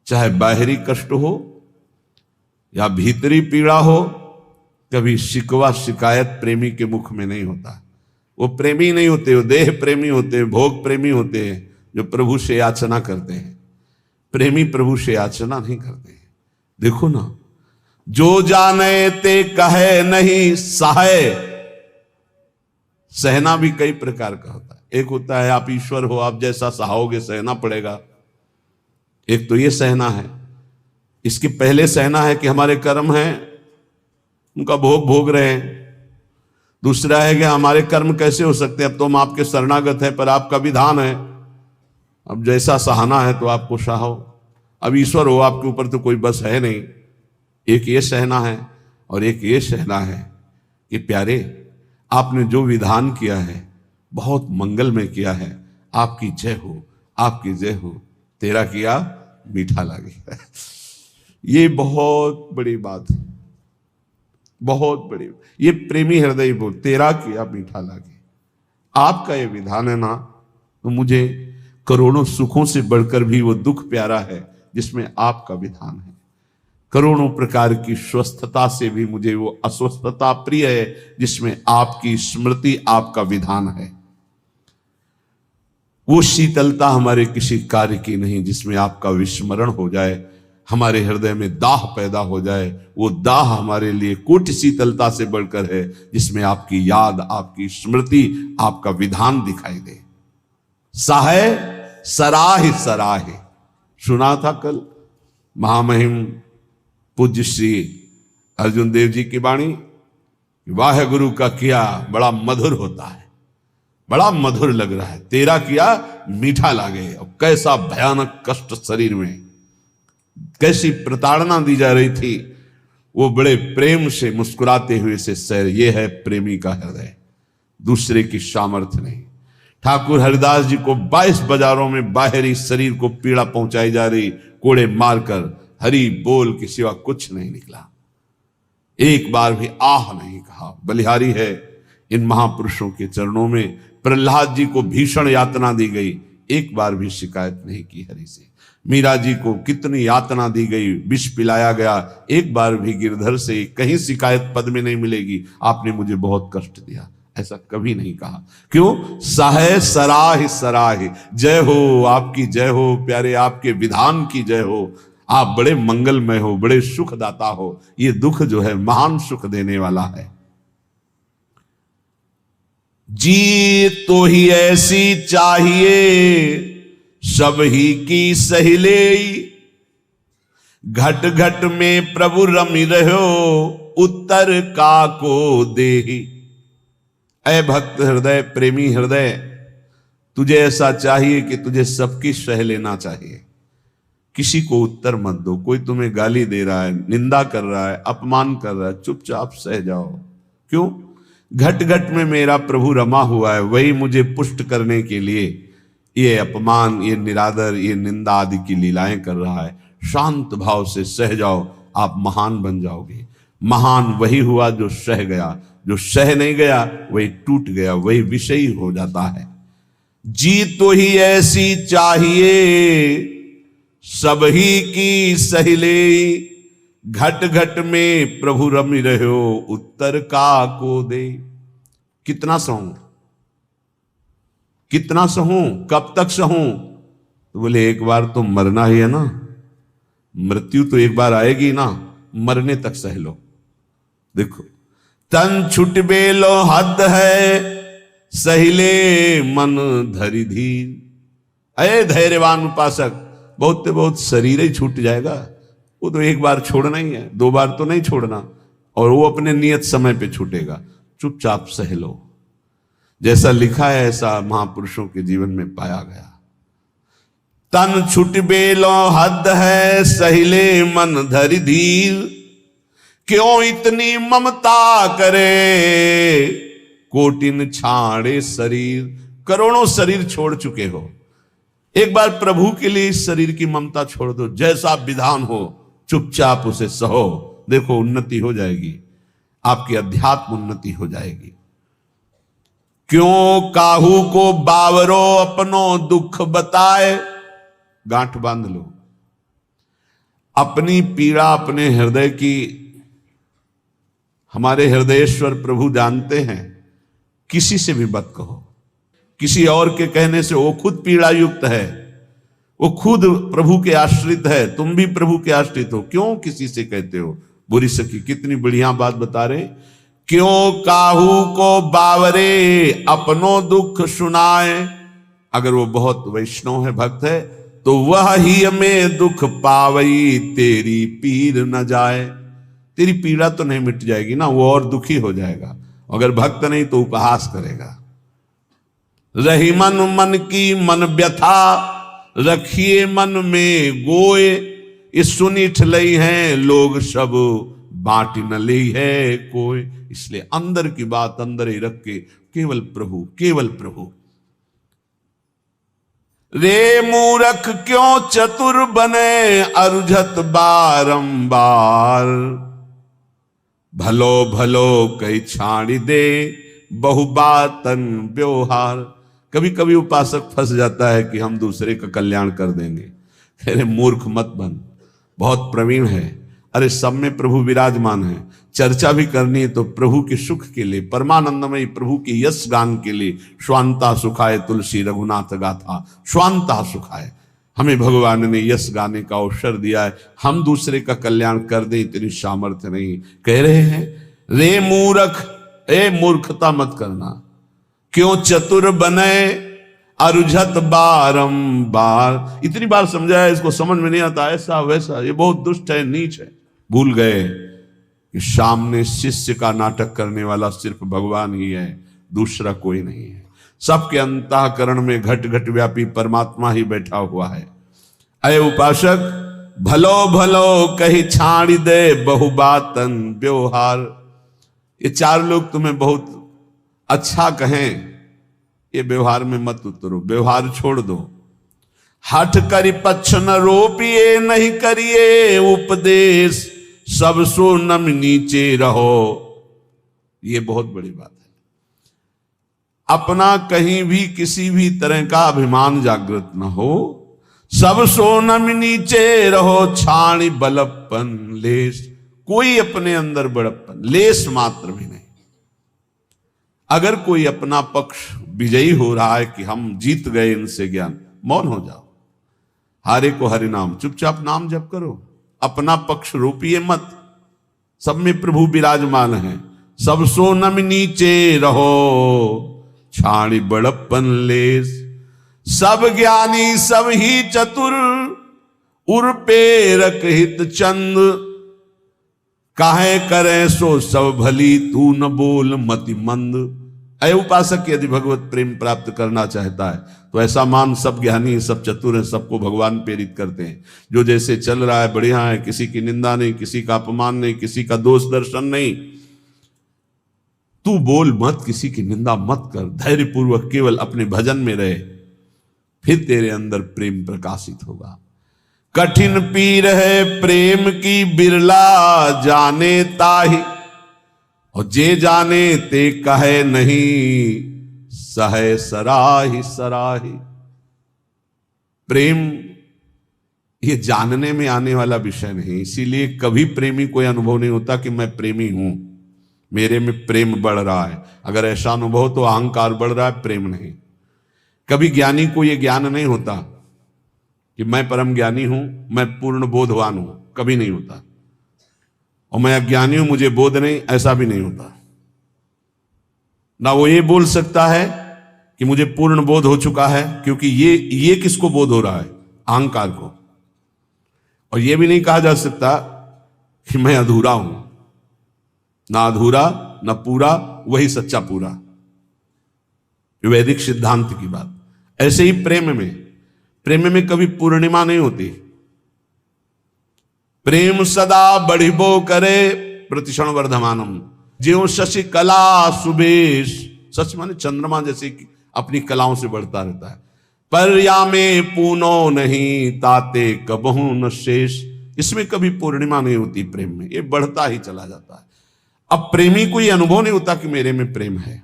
चाहे बाहरी कष्ट हो या भीतरी पीड़ा हो, कभी शिकवा शिकायत प्रेमी के मुख में नहीं होता। वो प्रेमी नहीं होते, वो देह प्रेमी होते हैं, भोग प्रेमी होते हैं, जो प्रभु से याचना करते हैं। प्रेमी प्रभु से याचना नहीं करते। देखो ना, जो जाने ते कहे नहीं सहे। सहना भी कई प्रकार का होता है। एक होता है आप ईश्वर हो, आप जैसा सहाओगे सहना पड़ेगा। एक तो ये सहना है। इसके पहले सहना है कि हमारे कर्म हैं, उनका भोग भोग रहे हैं। दूसरा है कि हमारे कर्म कैसे हो सकते हैं, अब तो हम आपके शरणागत हैं, पर आपका विधान है, अब जैसा सहाना है तो आपको सहाओ। अब ईश्वर हो, आपके ऊपर तो कोई बस है नहीं। एक ये सहना है और एक ये सहना है कि प्यारे, आपने जो विधान किया है बहुत मंगल में किया है, आपकी जय हो, आपकी जय हो, तेरा किया मीठा लागे। ये बहुत बड़ी बात है, बहुत बड़ी। ये प्रेमी हृदय बोल, तेरा किया मीठा लागे। आपका ये विधान है ना, तो मुझे करोड़ों सुखों से बढ़कर भी वो दुख प्यारा है जिसमें आपका विधान है। करोड़ों प्रकार की स्वस्थता से भी मुझे वो अस्वस्थता प्रिय है जिसमें आपकी स्मृति, आपका विधान है। वो शीतलता हमारे किसी कार्य की नहीं जिसमें आपका विस्मरण हो जाए, हमारे हृदय में दाह पैदा हो जाए। वो दाह हमारे लिए कोटि शीतलता से बढ़कर है जिसमें आपकी याद, आपकी स्मृति, आपका विधान दिखाई दे। साहे सराह सराहे, सुना था कल महामहिम पूज्य श्री अर्जुन देव जी की वाणी, वाह गुरु का किया बड़ा मधुर होता है, बड़ा मधुर लग रहा है, तेरा किया मीठा लागे। और कैसा भयानक कष्ट शरीर में, कैसी प्रताड़ना दी जा रही थी, वो बड़े प्रेम से मुस्कुराते हुए से सह। ये है प्रेमी का हृदय, दूसरे की सामर्थ्य नहीं। ठाकुर हरिदास जी को 22 बाजारों में बाहरी शरीर को पीड़ा पहुंचाई जा रही, कोड़े मारकर हरि बोल के सिवा कुछ नहीं निकला, एक बार भी आह नहीं कहा। बलिहारी है इन महापुरुषों के चरणों में। प्रहलाद जी को भीषण यातना दी गई, एक बार भी शिकायत नहीं की हरि से। मीरा जी को कितनी यातना दी गई, विष पिलाया गया, एक बार भी गिरधर से कहीं शिकायत पद में नहीं मिलेगी, आपने मुझे बहुत कष्ट दिया, ऐसा कभी नहीं कहा। क्यों? सहे सराह सराह, जय हो, आपकी जय हो प्यारे, आपके विधान की जय हो। आप बड़े मंगलमय हो, बड़े सुखदाता हो। ये दुख जो है महान सुख देने वाला है। जी तो ही ऐसी चाहिए सब ही की सहिले, घट घट में प्रभु रमि रहो उत्तर का को देहि। ऐ भक्त हृदय, प्रेमी हृदय, तुझे ऐसा चाहिए कि तुझे सबकी सह लेना चाहिए, किसी को उत्तर मत दो। कोई तुम्हें गाली दे रहा है, निंदा कर रहा है, अपमान कर रहा है, चुपचाप सह जाओ। क्यों? घट घट में मेरा प्रभु रमा हुआ है, वही मुझे पुष्ट करने के लिए ये अपमान, ये निरादर, ये निंदा आदि की लीलाएं कर रहा है। शांत भाव से सह जाओ, आप महान बन जाओगे। महान वही हुआ जो सह गया, जो सह नहीं गया वही टूट गया, वही विषयी हो जाता है। जी तो ही ऐसी चाहिए सब ही की सहिले, घट घट में प्रभु रमि रहो उत्तर का को दे। कितना सहूं, कितना सहूं, कब तक सहूं? तो बोले एक बार तो मरना ही है ना, मृत्यु तो एक बार आएगी ना, मरने तक सह लो। देखो, तन छुट बेलो हद है सहिले मन धरि धीर। अरे धैर्यवान उपासक, बहुत से बहुत शरीर ही छूट जाएगा, वो तो एक बार छोड़ना ही है, दो बार तो नहीं छोड़ना, और वो अपने नियत समय पे छूटेगा। चुपचाप सह लो। जैसा लिखा है ऐसा महापुरुषों के जीवन में पाया गया। तन छुट बेलो हद है सहिले मन धरि धीर, क्यों इतनी ममता करे कोटिन छाड़े शरीर। करोड़ों शरीर छोड़ चुके हो, एक बार प्रभु के लिए इस शरीर की ममता छोड़ दो। जैसा विधान हो चुपचाप उसे सहो, देखो उन्नति हो जाएगी, आपकी अध्यात्म उन्नति हो जाएगी। क्यों काहू को बावरो अपनो दुख बताए, गांठ बांध लो। अपनी पीड़ा अपने हृदय की हमारे हृदयेश्वर प्रभु जानते हैं। किसी से भी मत कहो, किसी और के कहने से, वो खुद पीड़ा युक्त है, वो खुद प्रभु के आश्रित है, तुम भी प्रभु के आश्रित हो, क्यों किसी से कहते हो? बुरी सखी कितनी बढ़िया बात बता रहे, क्यों काहू को बावरे अपनो दुख सुनाए। अगर वो बहुत वैष्णव है, भक्त है, तो वह ही में दुख पावई तेरी पीर न जाए। तेरी पीड़ा तो नहीं मिट जाएगी ना, वो और दुखी हो जाएगा। अगर भक्त नहीं तो उपहास करेगा। रही मन मन की मन व्यथा, रखिए मन में गोए। इस सुनिठ लई है लोग सब, बांट न ली है कोई। इसलिए अंदर की बात अंदर ही रख के केवल प्रभु, केवल प्रभु। रे मूरख क्यों चतुर बने, अरुझत बारंबार। भलो भलो कई छाड़ी दे, बहुबातन व्यवहार। कभी कभी उपासक फंस जाता है कि हम दूसरे का कल्याण कर देंगे। अरे मूर्ख मत बन, बहुत प्रवीण है। अरे सब में प्रभु विराजमान है, चर्चा भी करनी है तो प्रभु के सुख के लिए, परमानंदमय प्रभु के यश गान के लिए। स्वांता सुखाए तुलसी रघुनाथ गाथा, स्वांता सुखाए। हमें भगवान ने यश गाने का अवसर दिया है, हम दूसरे का कल्याण कर दें इतनी सामर्थ्य नहीं। कह रहे हैं रे मूर्ख, ए मूर्खता मत करना। क्यों चतुर बने अरुझत बारंबार। इतनी बार समझाया, इसको समझ में नहीं आता, ऐसा वैसा, ये बहुत दुष्ट है, नीच है। भूल गए कि सामने शिष्य का नाटक करने वाला सिर्फ भगवान ही है, दूसरा कोई नहीं है। सबके अंतःकरण में घट घट व्यापी परमात्मा ही बैठा हुआ है। अय उपासक, भलो भलो कही छाड़ी दे, बहुबातन व्यवहार। ये चार लोग तुम्हें बहुत अच्छा कहें, ये व्यवहार में मत उतरो, व्यवहार छोड़ दो। हठ करी पक्ष न रोपिए, नहीं करिए उपदेश, सब सो नम नीचे रहो। ये बहुत बड़ी बात है। अपना कहीं भी किसी भी तरह का अभिमान जागृत न हो। सब सो नम नीचे रहो, छाणी बलप्पन लेस। कोई अपने अंदर बड़प्पन लेस मात्र भी नहीं। अगर कोई अपना पक्ष विजयी हो रहा है कि हम जीत गए इनसे ज्ञान, मौन हो जाओ। हारे को हरि नाम, चुपचाप नाम जप करो, अपना पक्ष रोपिए मत। सब में प्रभु विराजमान है। सब सो नम नीचे रहो, छाणी बड़प्पन लेस। सब ज्ञानी सब ही चतुर, उर पे रख हित चंद। काहे करे सो सब भली, तू न बोल मति मंद। अय उपासक, यदि भगवत प्रेम प्राप्त करना चाहता है तो ऐसा मान सब ज्ञानी, सब चतुर हैं, सबको भगवान प्रेरित करते हैं। जो जैसे चल रहा है बढ़िया है, किसी की निंदा नहीं, किसी का अपमान नहीं, किसी का दोष दर्शन नहीं। तू बोल मत, किसी की निंदा मत कर, धैर्यपूर्वक केवल अपने भजन में रहे, फिर तेरे अंदर प्रेम प्रकाशित होगा। कठिन पीर है प्रेम की, बिरला जाने ताहि। और जे जाने ते कहे नहीं, सहे सराही सराही। प्रेम ये जानने में आने वाला विषय नहीं। इसीलिए कभी प्रेमी कोई अनुभव नहीं होता कि मैं प्रेमी हूं, मेरे में प्रेम बढ़ रहा है। अगर ऐसा अनुभव तो अहंकार बढ़ रहा है, प्रेम नहीं। कभी ज्ञानी को यह ज्ञान नहीं होता कि मैं परम ज्ञानी हूं, मैं पूर्ण बोधवान हूं, कभी नहीं होता। और मैं अज्ञानी हूं, मुझे बोध नहीं, ऐसा भी नहीं होता। ना वो ये बोल सकता है कि मुझे पूर्ण बोध हो चुका है, क्योंकि ये किसको बोध हो रहा है? अहंकार को। और ये भी नहीं कहा जा सकता कि मैं अधूरा हूं। ना अधूरा ना पूरा, वही सच्चा पूरा। वैदिक सिद्धांत की बात। ऐसे ही प्रेम में कभी पूर्णिमा नहीं होती। प्रेम सदा बढ़िबो करे, प्रतिक्षण वर्धमानम। ज्यों शशि कला सुबेश, सच माने चंद्रमा जैसे अपनी कलाओं से बढ़ता रहता है। पर या में पूनो नहीं, ताते कबहू न शेष। इसमें कभी पूर्णिमा नहीं होती प्रेम में, ये बढ़ता ही चला जाता है। अब प्रेमी को ये अनुभव नहीं होता कि मेरे में प्रेम है।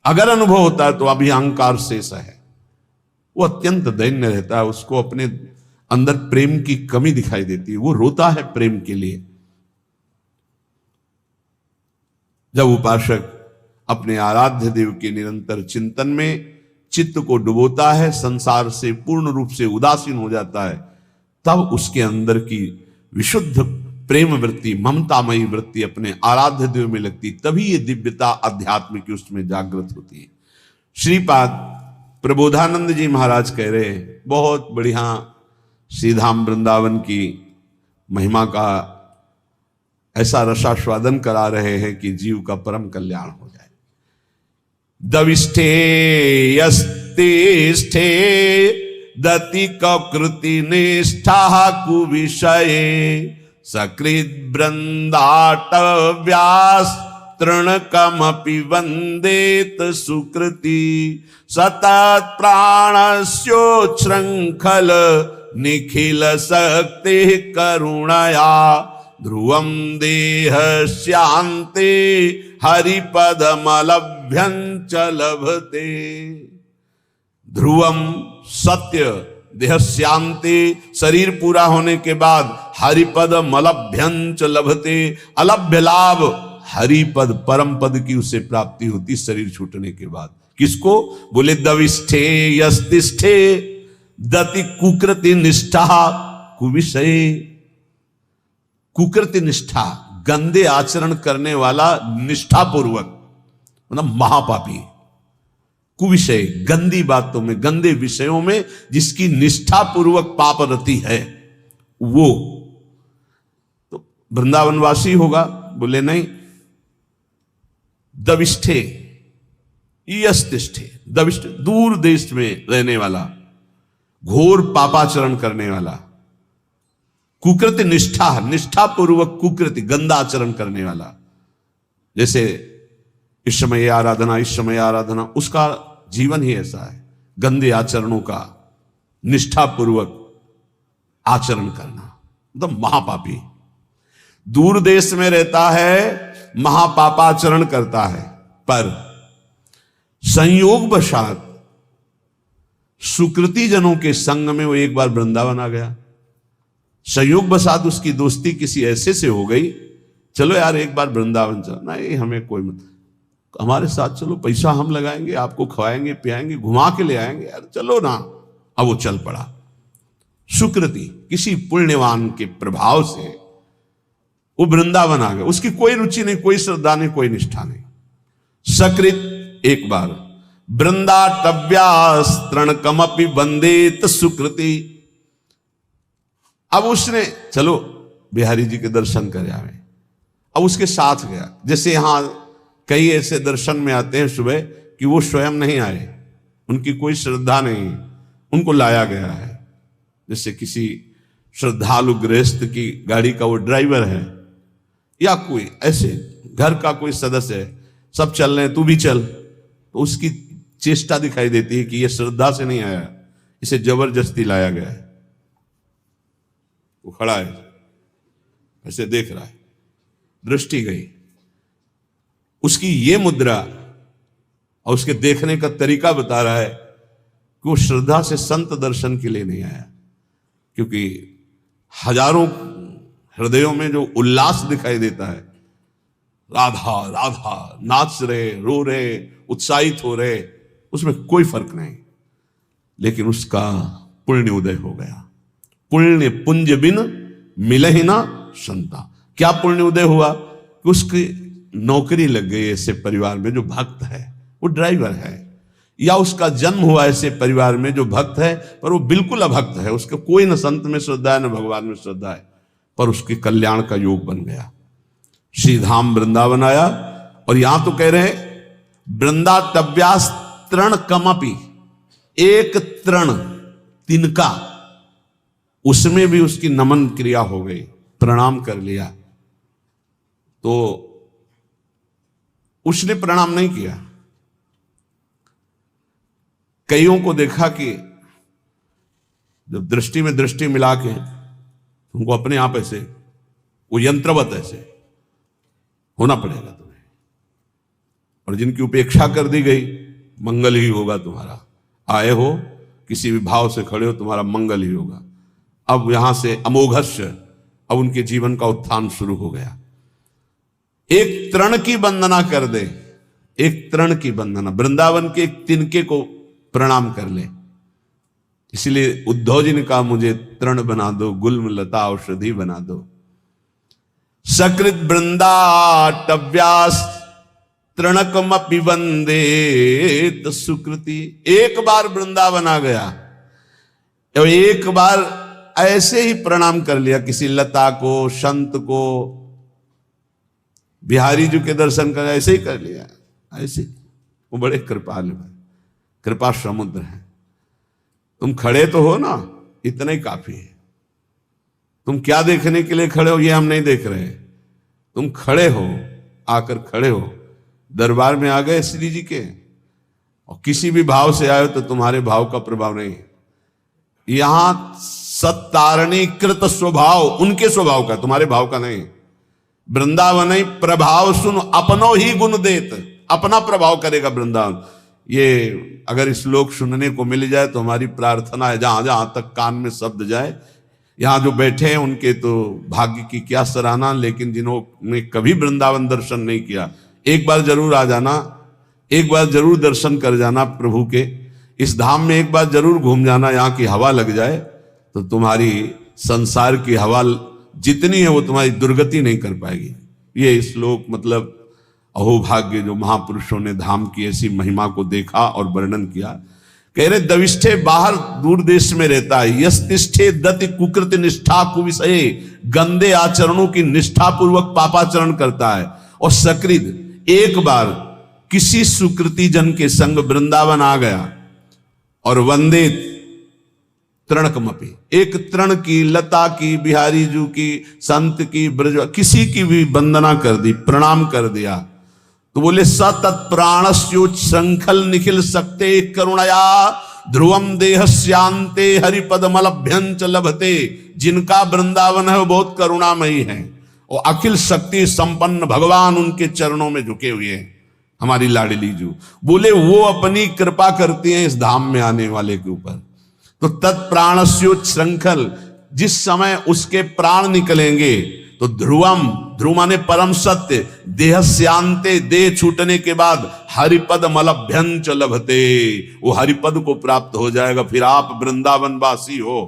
अगर अनुभव होता है तो अभी अहंकार शेष है, वो अत्यंत दैन्य रहता है। उसको अपने अंदर प्रेम की कमी दिखाई देती है, वो रोता है प्रेम के लिए। जब उपासक अपने आराध्य देव के निरंतर चिंतन में चित्त को डुबोता है, संसार से पूर्ण रूप से उदासीन हो जाता है, तब उसके अंदर की विशुद्ध प्रेम वृत्ति, ममतामयी वृत्ति अपने आराध्य देव में लगती, तभी ये दिव्यता अध्यात्म की उसमें जागृत होती है। श्रीपाद प्रबोधानंद जी महाराज कह रहे हैं, बहुत बढ़िया श्रीधाम वृंदावन की महिमा का ऐसा रसास्वादन करा रहे हैं कि जीव का परम कल्याण हो जाए। दविष्ठे यस्तिष्ठे दति कृति निष्ठा कुविषये सकृत वृंदाटव्यास तृणकमपि वंदेत सुकृति सतत प्राणस्योच्छृंखल निखिल शक्ति करुणया ध्रुवं देहस्यान्ते हरिपदमलभ्यं च लभते। ध्रुवम सत्य, देहस्यान्ते शरीर पूरा होने के बाद हरिपदमलभ्यं च लभते, अलभ्य लाभ हरिपद परम पद की उसे प्राप्ति होती शरीर छूटने के बाद। किसको? बोले दविष्ठे यस्तिष्ठे दति कुकृति निष्ठा कुविषये। कुकृति निष्ठा, गंदे आचरण करने वाला निष्ठा पूर्वक, मतलब महापापी। कुविषय, गंदी बातों में, गंदे विषयों में जिसकी निष्ठा पूर्वक पाप रति है, वो तो वृंदावनवासी होगा? बोले नहीं। दविष्ठे यस्तिष्ठे, दविष्ठ दूर देश में रहने वाला, घोर पापाचरण करने वाला, कुकृति निष्ठा, निष्ठा पूर्वक कुकृति गंदा आचरण करने वाला, जैसे इस समय आराधना, इस समय आराधना, उसका जीवन ही ऐसा है, गंदे आचरणों का निष्ठा पूर्वक आचरण करना, मतलब महापापी। दूर देश में रहता है, महापापाचरण करता है, पर संयोग वशात सुकृति जनों के संग में वो एक बार वृंदावन आ गया। संयोग वशात उसकी दोस्ती किसी ऐसे से हो गई, चलो यार एक बार वृंदावन चलो। नहीं, हमें कोई मत, हमारे साथ चलो, पैसा हम लगाएंगे, आपको खवाएंगे पियाएंगे, घुमा के ले आएंगे, यार चलो ना। अब वो चल पड़ा। सुकृति, किसी पुण्यवान के प्रभाव से वो वृंदावन आ गया। उसकी कोई रुचि नहीं, कोई श्रद्धा नहीं, कोई निष्ठा नहीं। सकृत, एक बार वृंदाटव्यास तृणकमपि वंदेत सुकृति। अब उसने चलो बिहारी जी के दर्शन कर आवे, अब उसके साथ गया। जैसे यहां कई ऐसे दर्शन में आते हैं सुबह कि वो स्वयं नहीं आए, उनकी कोई श्रद्धा नहीं, उनको लाया गया है। जैसे किसी श्रद्धालु गृहस्थ की गाड़ी का वो ड्राइवर है, या कोई ऐसे घर का कोई सदस्य है, सब चल रहे हैं, तू भी चल, तो उसकी चेष्टा दिखाई देती है कि ये श्रद्धा से नहीं आया, इसे जबरदस्ती लाया गया है। वो खड़ा है, ऐसे देख रहा है, दृष्टि गई उसकी, ये मुद्रा और उसके देखने का तरीका बता रहा है कि वो श्रद्धा से संत दर्शन के लिए नहीं आया। क्योंकि हजारों हृदयों में जो उल्लास दिखाई देता है, राधा राधा नाच रहे, रो रहे, उत्साहित हो रहे, उसमें कोई फर्क नहीं। लेकिन उसका पुण्य उदय हो गया। पुण्य पुंज बिन मिले ही ना संता। क्या पुण्य उदय हुआ कि उसकी नौकरी लग गई ऐसे परिवार में जो भक्त है, वो ड्राइवर है, या उसका जन्म हुआ ऐसे परिवार में जो भक्त है पर वो बिल्कुल अभक्त है, उसका कोई न संत में श्रद्धा है न भगवान में श्रद्धा है, पर उसके कल्याण का योग बन गया। श्रीधाम वृंदावन आया, और यहां तो कह रहे हैं वृंदाटव्यास तृण कमपि, एक तृण तिनका, उसमें भी उसकी नमन क्रिया हो गई, प्रणाम कर लिया। तो उसने प्रणाम नहीं किया। कईयों को देखा कि जब दृष्टि में दृष्टि मिला के तुमको अपने आप ऐसे, वो यंत्रवत ऐसे होना पड़ेगा तुम्हें, और जिनकी उपेक्षा कर दी गई, मंगल ही होगा तुम्हारा। आए हो किसी भी भाव से खड़े हो, तुम्हारा मंगल ही होगा। अब यहां से अमोघस्य, अब उनके जीवन का उत्थान शुरू हो गया। एक तृण की वंदना कर दे, एक तृण की वंदना, वृंदावन के एक तिनके को प्रणाम कर ले। इसलिए उद्धव जी ने कहा मुझे तृण बना दो, गुल्म लता औषधि बना दो। सकृत वृंदाटव्यास तृणकमपि वंदे सुकृति। एक बार वृंदावन आ गया, एक बार ऐसे ही प्रणाम कर लिया किसी लता को, संत को, बिहारी जी के दर्शन कर ऐसे ही कर लिया, ऐसे। वो बड़े कृपालु है, कृपा समुद्र है। तुम खड़े तो हो ना, इतना ही काफी है। तुम क्या देखने के लिए खड़े हो ये हम नहीं देख रहे। तुम खड़े हो, आकर खड़े हो, दरबार में आ गए श्री जी के, और किसी भी भाव से आए हो तो तुम्हारे भाव का प्रभाव नहीं है। यहां सत्तारणीकृत स्वभाव उनके स्वभाव का, तुम्हारे भाव का नहीं। वृंदावन ही प्रभाव सुन अपनो ही गुण देत, अपना प्रभाव करेगा वृंदावन। ये अगर इस श्लोक सुनने को मिल जाए तो हमारी प्रार्थना है, जहां जहां तक कान में शब्द जाए। यहां जो बैठे हैं उनके तो भाग्य की क्या सराहना, लेकिन जिन्होंने कभी वृंदावन दर्शन नहीं किया, एक बार जरूर आ जाना, एक बार जरूर दर्शन कर जाना प्रभु के। इस धाम में एक बार जरूर घूम जाना, यहाँ की हवा लग जाए तो तुम्हारी संसार की हवा जितनी है वो तुम्हारी दुर्गति नहीं कर पाएगी। ये श्लोक मतलब अहोभाग्य जो महापुरुषों ने धाम की ऐसी महिमा को देखा और वर्णन किया। कह रहे दविष्ठे बाहर दूर देश में रहता है, यस्तिष्ठे दति कुकृत निष्ठा कुविषये, गंदे आचरणों की निष्ठा पूर्वक पापाचरण करता है। और सकृत एक बार किसी सुकृति जन के संग वृंदावन आ गया और वंदे तृणकमपि, एक तृण की, लता की, बिहारी जू की, संत की, ब्रज किसी की भी वंदना कर दी, प्रणाम कर दिया, तो बोले सतत प्राणस्योच्छृंखल निखिल सकते करुणया ध्रुवम देहस्यांते हरिपदमलभ्यंच लभते। जिनका वृंदावन है वो बहुत करुणामयी है, और अखिल शक्ति संपन्न भगवान उनके चरणों में झुके हुए हैं। हमारी लाडली जू बोले वो अपनी कृपा करती हैं इस धाम में आने वाले के ऊपर। तो तत्प्राणस्योच्छृंखल, जिस समय उसके प्राण निकलेंगे तो ध्रुवम, ध्रुव माने परम सत्य, देहस्यांते, देह छूटने के बाद हरिपद मलभ्यंच लभते, वो हरिपद को प्राप्त हो जाएगा, फिर आप वृंदावन वासी हो।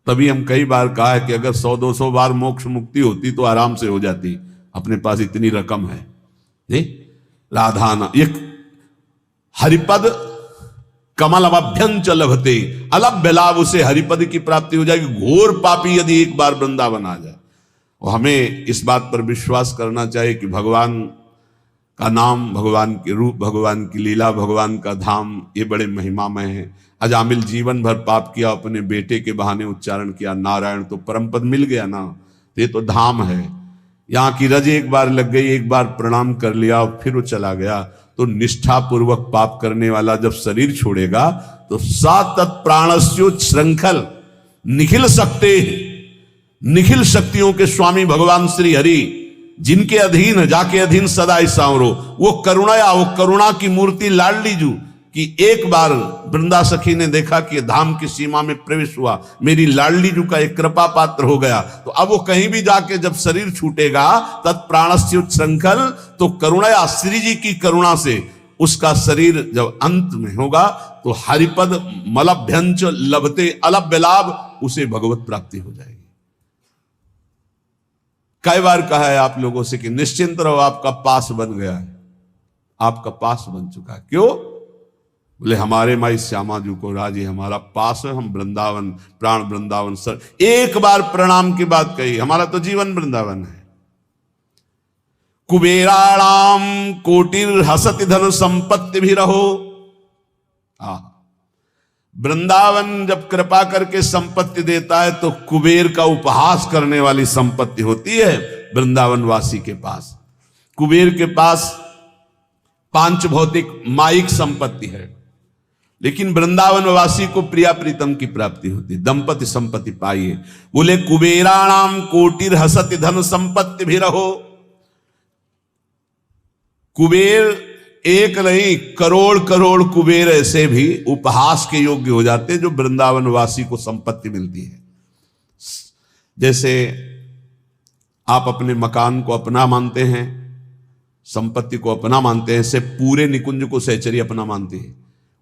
तभी हम कई बार कहा है कि अगर 100-200 बार मोक्ष मुक्ति होती तो आराम से हो जाती, अपने पास इतनी रकम है। राधाना एक हरिपद कमल अभ्यंच लभते, अलभ्य लाभ, उसे हरिपद की प्राप्ति हो जाएगी। घोर पापी यदि एक बार वृंदावन आ जाए, और हमें इस बात पर विश्वास करना चाहिए कि भगवान का नाम, भगवान के रूप, भगवान की लीला, भगवान का धाम, ये बड़े महिमामय है। अजामिल जीवन भर पाप किया, अपने बेटे के बहाने उच्चारण किया नारायण, तो परम पद मिल गया ना, ये तो धाम है। यहाँ की रज एक बार लग गई, एक बार प्रणाम कर लिया और फिर वो चला गया। तो निष्ठा पूर्वक पाप करने वाला जब शरीर छोड़ेगा तो सात प्राणस्यो श्रृंखल निखिल सकते, निखिल शक्तियों के स्वामी भगवान श्री हरि, जिनके अधीन जाके अधीन सदा ही सांवरो, वो करुणा, वो करुणा की मूर्ति लाडली जू कि एक बार वृंदा सखी ने देखा कि धाम की सीमा में प्रवेश हुआ, मेरी लाडली जू का एक कृपा पात्र हो गया। तो अब वो कहीं भी जाके जब शरीर छूटेगा तत्प्राणस्य श्रृंखल, तो करुणा, श्री जी की करुणा से उसका शरीर जब अंत में होगा तो हरिपद मलभ्यंच लभते, अलभ्य लाभ, उसे भगवत प्राप्ति हो जाएगी। कई बार कहा है आप लोगों से कि निश्चिंत रहो, आपका पास बन गया है, आपका पास बन चुका है। क्यों? बोले हमारे माई श्यामा जी को राजी, हमारा पास है, हम वृंदावन, प्राण वृंदावन सर। एक बार प्रणाम की बात कही, हमारा तो जीवन वृंदावन है। कुबेराणाम कोटिर हसति धन संपत्ति भी रहो। वृंदावन जब कृपा करके संपत्ति देता है तो कुबेर का उपहास करने वाली संपत्ति होती है वृंदावन वासी के पास। कुबेर के पास पांच भौतिक माइक संपत्ति है, लेकिन वृंदावन वासी को प्रिया प्रीतम की प्राप्ति होती, दंपति संपत्ति पाइए। बोले कुबेराणाम कोटिर हसति धन संपत्ति भी रहो। कुबेर एक नहीं, करोड़ करोड़ कुबेर ऐसे भी उपहास के योग्य हो जाते हैं जो वृंदावन वासी को संपत्ति मिलती है। जैसे आप अपने मकान को अपना मानते हैं, संपत्ति को अपना मानते हैं, ऐसे पूरे निकुंज को सहचरी अपना मानती है।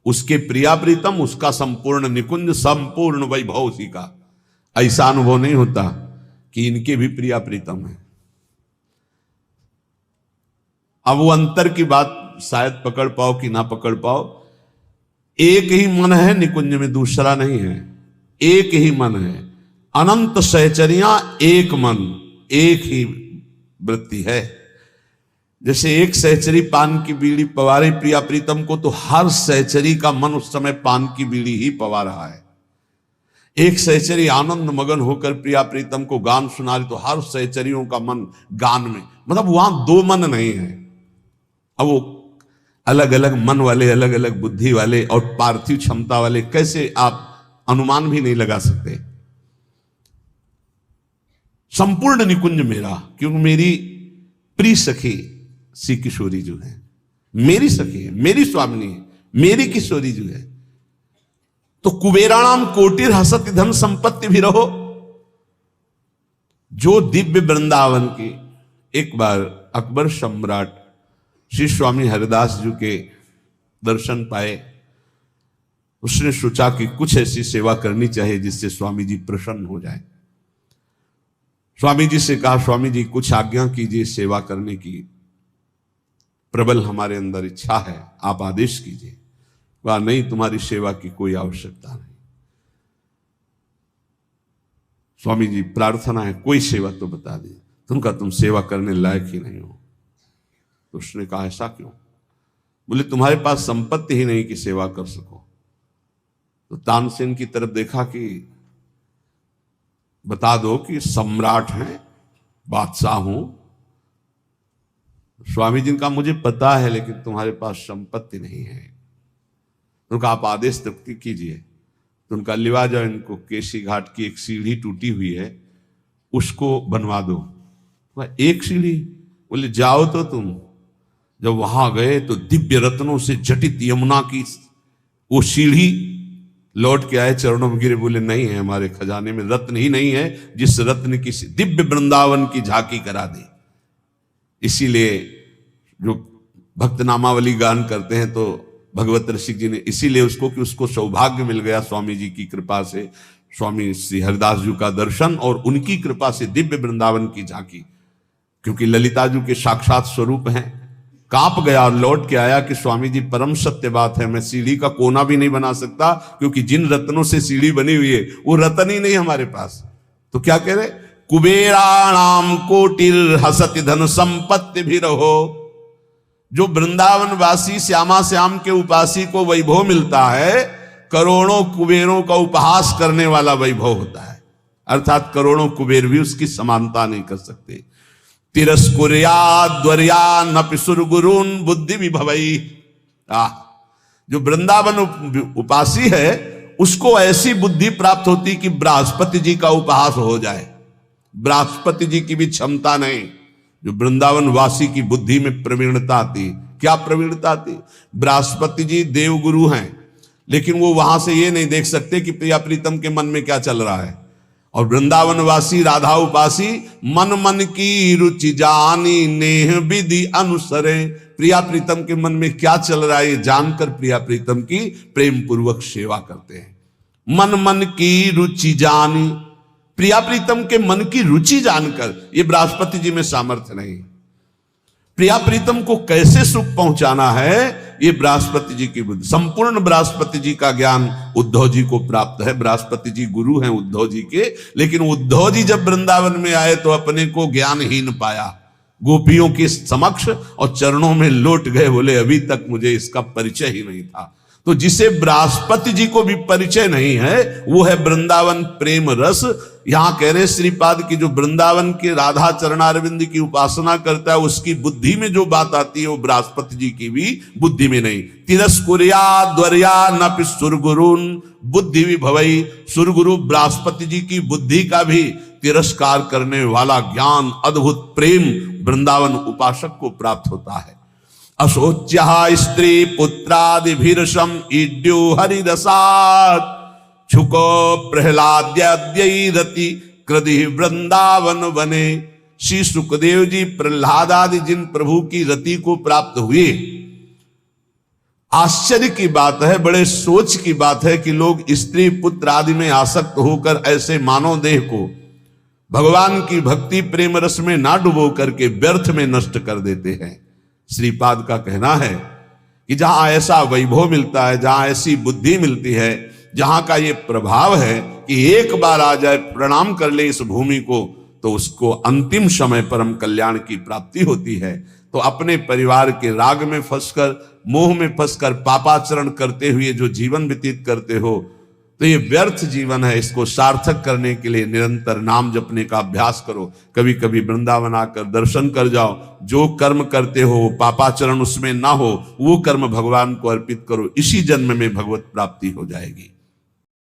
उसके प्रिया प्रीतम, उसका संपूर्ण निकुंज, संपूर्ण वैभव उसी का। ऐसा अनुभव नहीं होता कि इनके भी प्रिया प्रीतम है। अब वो अंतर की बात शायद पकड़ पाओ कि ना पकड़ पाओ। एक ही मन है निकुंज में, दूसरा नहीं है। एक ही मन है, अनंत सहचरियां, एक मन, एक ही वृत्ति है। जैसे एक सहचरी पान की बीड़ी पवा रही प्रिया प्रीतम को, तो हर सहचरी का मन उस समय पान की बीड़ी ही पवा रहा है। एक सहचरी आनंद मगन होकर प्रिया प्रीतम को गान सुना रही, तो हर सहचरियों का मन गान में, मतलब वहां दो मन नहीं है। अब वो अलग अलग मन वाले, अलग अलग बुद्धि वाले और पार्थिव क्षमता वाले, कैसे आप अनुमान भी नहीं लगा सकते। संपूर्ण निकुंज मेरा, क्योंकि मेरी प्रिय सखी श्री किशोरी जो है, मेरी सखी है, मेरी स्वामिनी है, मेरी किशोरी जो है। तो कुबेराणाम कोटिर हसत धन संपत्ति भी रहो। जो दिव्य वृंदावन की, एक बार अकबर सम्राट श्री स्वामी हरिदास जी के दर्शन पाए। उसने सोचा कि कुछ ऐसी सेवा करनी चाहिए जिससे स्वामी जी प्रसन्न हो जाए। स्वामी जी से कहा, स्वामी जी कुछ आज्ञा कीजिए, सेवा करने की प्रबल हमारे अंदर इच्छा है, आप आदेश कीजिए। कहा नहीं, तुम्हारी सेवा की कोई आवश्यकता नहीं। स्वामी जी प्रार्थना है, कोई सेवा तो बता दी। तुमका तुम सेवा करने लायक ही नहीं हो। तो उसने कहा ऐसा क्यों? बोले तुम्हारे पास संपत्ति ही नहीं कि सेवा कर सको। तो तानसेन की तरफ देखा कि बता दो कि सम्राट हैं, बादशाह हूं। स्वामी जी का मुझे पता है, लेकिन तुम्हारे पास संपत्ति नहीं है। उनका आप आदेश तक कीजिए। तो उनका लिवा जाओ, इनको केसी घाट की एक सीढ़ी टूटी हुई है, उसको बनवा दो। एक सीढ़ी? बोले जाओ तो तुम। जब वहां गए तो दिव्य रत्नों से जटित यमुना की वो सीढ़ी लौट के आए, चरणों में गिरे, बोले नहीं है, हमारे खजाने में रत्न ही नहीं है जिस रत्न की दिव्य वृंदावन की झांकी करा दे। इसीलिए जो भक्त नामावली गान करते हैं तो भगवत रसिक जी ने इसीलिए उसको, कि उसको सौभाग्य मिल गया स्वामी जी की कृपा से, स्वामी श्री हरिदास जी का दर्शन और उनकी कृपा से दिव्य वृंदावन की झांकी। क्योंकि ललिता जी के साक्षात स्वरूप हैं। कांप गया और लौट के आया कि स्वामी जी परम सत्य बात है, मैं सीढ़ी का कोना भी नहीं बना सकता, क्योंकि जिन रत्नों से सीढ़ी बनी हुई है वो रत्न ही नहीं हमारे पास। तो क्या कह रहे? कुबेराणाम कोटिर हसति धन संपत्ति भी रहो। जो वृंदावन वासी श्यामा श्याम के उपासी को वैभव मिलता है, करोड़ों कुबेरों का उपहास करने वाला वैभव होता है। अर्थात करोड़ों कुबेर भी उसकी समानता नहीं कर सकते। तिरस्कुर्याद्वर्या नपि सुरगुरुन बुद्धि विभवई। जो वृंदावन उपासी है उसको ऐसी बुद्धि प्राप्त होती कि बृहस्पति जी का उपहास हो जाए। बृहस्पति जी की भी क्षमता नहीं। जो वृंदावन वासी की बुद्धि में प्रवीणता आती। क्या प्रवीणता आती? बृहस्पति जी देवगुरु हैं, लेकिन वो वहां से ये नहीं देख सकते कि प्रिया प्रीतम के मन में क्या चल रहा है। और वृंदावन वासी राधा उपासी मन मन की रुचि जानी नेह विधि अनुसरे। प्रिया प्रीतम के मन में क्या चल रहा है ये जानकर प्रिया प्रीतम की प्रेम पूर्वक सेवा करते हैं। मन मन की रुचि जानी, प्रिया प्रीतम के मन की रुचि जानकर। ये बृहस्पति जी में सामर्थ्य नहीं। प्रिया प्रीतम को कैसे सुख पहुंचाना है ये बृहस्पति जी की बुद्धि। संपूर्ण बृहस्पति जी का ज्ञान उद्धव जी को प्राप्त है। बृहस्पति जी गुरु हैं उद्धव जी के, लेकिन उद्धव जी जब वृंदावन में आए तो अपने को ज्ञानहीन पाया। गोपियों के समक्ष और चरणों में लौट गए, बोले अभी तक मुझे इसका परिचय ही नहीं था। तो जिसे बृहस्पति जी को भी परिचय नहीं है वो है वृंदावन प्रेम रस। यहां कह रहे श्रीपाद की जो वृंदावन के राधा चरणारविंद की उपासना करता है उसकी बुद्धि में जो बात आती है वो बृहस्पति जी की भी बुद्धि में नहीं। तिरस्कुर्याद्वर्या नपि सुरगुरुन बुद्धि विभवई। सुरगुरु बृहस्पति जी की बुद्धि का भी तिरस्कार करने वाला ज्ञान, अद्भुत प्रेम वृंदावन उपासक को प्राप्त होता है। अशोच्या स्त्री पुत्रादिभिर्षम ईड्यो हरिरसात् छुको प्रहलाद्यरति कृधि वृंदावन वने। श्री सुखदेव जी प्रहलाद आदि जिन प्रभु की रति को प्राप्त हुए, आश्चर्य की बात है, बड़े सोच की बात है कि लोग स्त्री पुत्र आदि में आसक्त होकर ऐसे मानव देह को भगवान की भक्ति प्रेम रस में ना डुबो करके व्यर्थ में नष्ट कर देते हैं। श्रीपाद का कहना है कि जहां ऐसा वैभव मिलता है, जहां ऐसी बुद्धि मिलती है, जहां का ये प्रभाव है कि एक बार आ जाए प्रणाम कर ले इस भूमि को, तो उसको अंतिम समय परम कल्याण की प्राप्ति होती है। तो अपने परिवार के राग में फंसकर, मोह में फंसकर पापाचरण करते हुए जो जीवन व्यतीत करते हो, तो ये व्यर्थ जीवन है। इसको सार्थक करने के लिए निरंतर नाम जपने का अभ्यास करो। कभी कभी वृंदावन आकर दर्शन कर जाओ। जो कर्म करते हो पापाचरण उसमें ना हो, वो कर्म भगवान को अर्पित करो। इसी जन्म में भगवत प्राप्ति हो जाएगी।